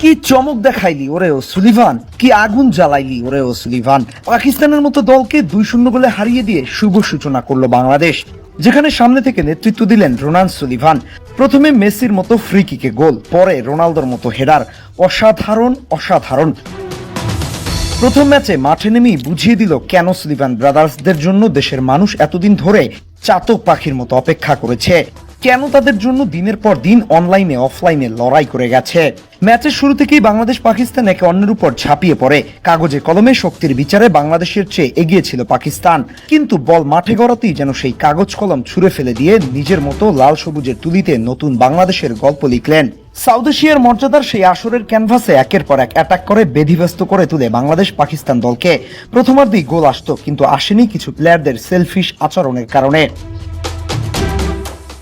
কি চমক দেখাইলি ওরে ওসুলিভান, কি আগুন জ্বালাইলি ওরে ওসুলিভান। পাকিস্তানের মতো দলকে 2-0 গোলে হারিয়ে দিয়ে শুভ সূচনা করলো বাংলাদেশ, যেখানে সামনে থেকে নেতৃত্ব দিলেন রোনান সুলিভান। প্রথমে মেসির মতো ফ্রি কিকে গোল, পরে রোনালদোর মতো হেডার। অসাধারণ অসাধারণ। প্রথম ম্যাচে মাঠে নেমেই বুঝিয়ে দিল কেন সুলিভান ব্রাদার্সদের জন্য দেশের মানুষ এতদিন ধরে চাতক পাখির মতো অপেক্ষা করেছে, কেন তাদের জন্য দিনের পর দিন অনলাইনে অফলাইনে লড়াই করে গেছে। ম্যাচের শুরু থেকেই বাংলাদেশ পাকিস্তান একে অন্যের উপর ঝাঁপিয়ে পড়ে। কাগজে কলমে শক্তির বিচারে বাংলাদেশের চেয়ে এগিয়ে ছিল পাকিস্তান, কিন্তু বল মাঠে গড়াতেই যেন সেই কাগজ কলম ছুঁড়ে ফেলে দিয়ে নিজের মতো লাল সবুজের তুলিতে নতুন বাংলাদেশের গল্প লিখলেন। সাউথ এশিয়ার মর্যাদার সেই আসরের ক্যানভাসে একের পর এক অ্যাটাক করে বেধিব্যস্ত করে তুলে বাংলাদেশ পাকিস্তান দলকে। প্রথমার্ধেই গোল আসতো, কিন্তু আসেনি কিছু প্লেয়ারদের সেলফিশ আচরণের কারণে।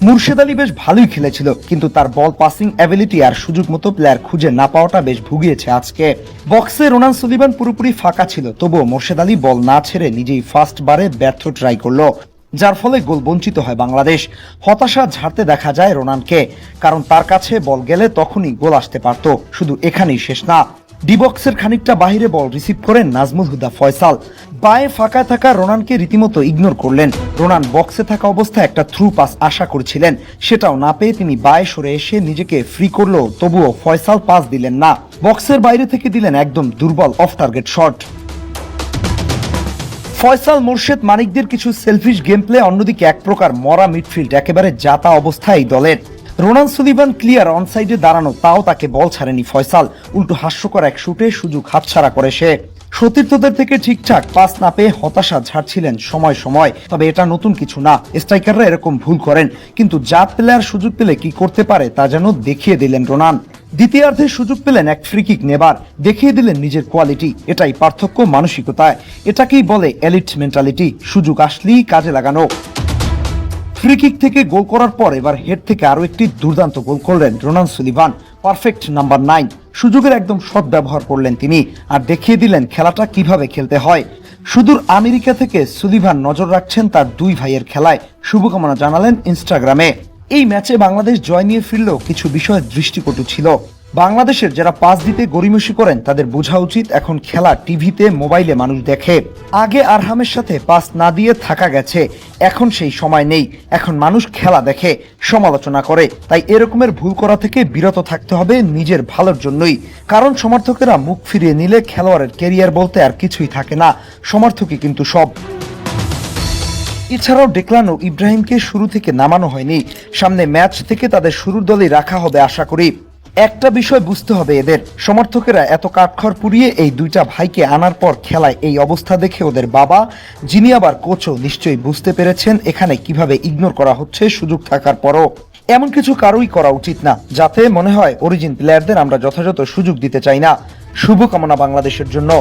মুর্শেদ আলী বেশ ভালোই খেলেছিল, কিন্তু তার বল পাসিং অ্যাবিলিটি আর সুযোগ মতো প্লেয়ার খুঁজে না পাওয়াটা বেশ ভুগিয়েছে আজকে। বক্সে রোনান সুলিভান পুরোপুরি ফাঁকা ছিল, তবুও মোর্শেদ আলী বল না ছেড়ে নিজেই ফার্স্ট বারে ব্যর্থ ট্রাই করলো, যার ফলে গোল বঞ্চিত হয় বাংলাদেশ। হতাশা ঝাড়তে দেখা যায় রোনানকে, কারণ তার কাছে বল গেলে তখনই গোল আসতে পারত। শুধু এখানেই শেষ না, ডি বক্সের খানিকটা বাহিরে বল রিসিভ করেন নাজমুল হুদা ফয়সাল। বায়ে ফাঁকায় থাকা রোনানকে রীতিমতো ইগনোর করলেন। রোনান বক্সে থাকা অবস্থায় একটা থ্রু পাস আশা করেছিলেন, সেটাও না পেয়ে তিনি বায়ে সরে এসে নিজেকে ফ্রি করলো, তবুও ফয়সাল পাস দিলেন না। বক্সের বাইরে থেকে দিলেন একদম দুর্বল off target shot. Faisal, Morshed, মানিকদের কিছু সেলফিশ গেম প্লে, অন্যদিকে এক প্রকার মরা মিডফিল্ড, একেবারে জাতা অবস্থায় দলের। রোনান সুলিভান ক্লিয়ার অনসাইডে দাঁড়ানো, তাও তাকে বল ছাড়েনি ফয়সাল। উল্টো হাস্যকর এক শুটে সুযোগ হাতছাড়া করে সে। সতীর্থদের থেকে ঠিকঠাক পাস না পেয়ে হতাশা ঝাড়ছিলেন সময় সময়। তবে এটা নতুন কিছু না, স্ট্রাইকাররা এরকম ভুল করেন, কিন্তু জাত প্লেয়ার সুযোগ পেলে কি করতে পারে তা যেন দেখিয়ে দিলেন রোনান। দ্বিতীয়ার্ধে সুযোগ পেলেন এক ফ্রি কিক নেবার, দেখিয়ে দিলেন নিজের কোয়ালিটি। এটাই পার্থক্য মানসিকতায়, এটাকেই বলে এলিট মেন্টালিটি, সুযোগ আসলেই কাজে লাগানো। ফ্রি কিক থেকে গোল করার পর এবার হেড থেকে আরো একটি দুর্দান্ত গোল করলেন রোনান সুলিভান। পারফেক্ট নাম্বার 9, সুযোগের একদম সৎ ব্যবহার করলেন তিনি, আর দেখিয়ে দিলেন খেলাটা কিভাবে খেলতে হয়। সুদূর আমেরিকা থেকে সুলিভান নজর রাখছেন তার দুই ভাইয়ের খেলায়, শুভকামনা জানালেন ইনস্টাগ্রামে। এই ম্যাচে বাংলাদেশ জয় নিয়ে ফিরলেও কিছু বিষয়ে দৃষ্টিকটু ছিল। বাংলাদেশের যারা পাস দিতে গড়িমসি করেন তাদের বোঝা উচিত এখন খেলা টিভিতে মোবাইলে মানুষ দেখে। আগে আরহামের সাথে পাস না দিয়ে থাকা গেছে, এখন সেই সময় নেই। এখন মানুষ খেলা দেখে, সমালোচনা করে। তাই এরকমের ভুল করা থেকে বিরত থাকতে হবে নিজের ভালোর জন্যই। কারণ সমর্থকেরা মুখ ফিরিয়ে নিলে খেলোয়াড়ের ক্যারিয়ার বলতে আর কিছুই থাকে না, সমর্থকই কিন্তু সব। এছাড়াও ডেকলান ও ইব্রাহিমকে শুরু থেকে নামানো হয়নি, সামনে ম্যাচ থেকে তাদের শুরুর দলেই রাখা হবে আশা করি। একটা বিষয় বুঝতে হবে, এদের সমর্থকেরা এত কাঠখড় পুড়িয়ে এই দুইটা ভাইকে আনার পর খেলায় এই অবস্থা দেখে ওদের বাবা, যিনি আবার কোচও, নিশ্চয়ই বুঝতে পেরেছেন এখানে কিভাবে ইগনোর করা হচ্ছে সুযোগ থাকার পরও। এমন কিছু কারোই করা উচিত না, যাতে মনে হয় অরিজিন প্লেয়ারদের আমরা যথাযথ সুযোগ দিতে চাই না। শুভকামনা বাংলাদেশের জন্য।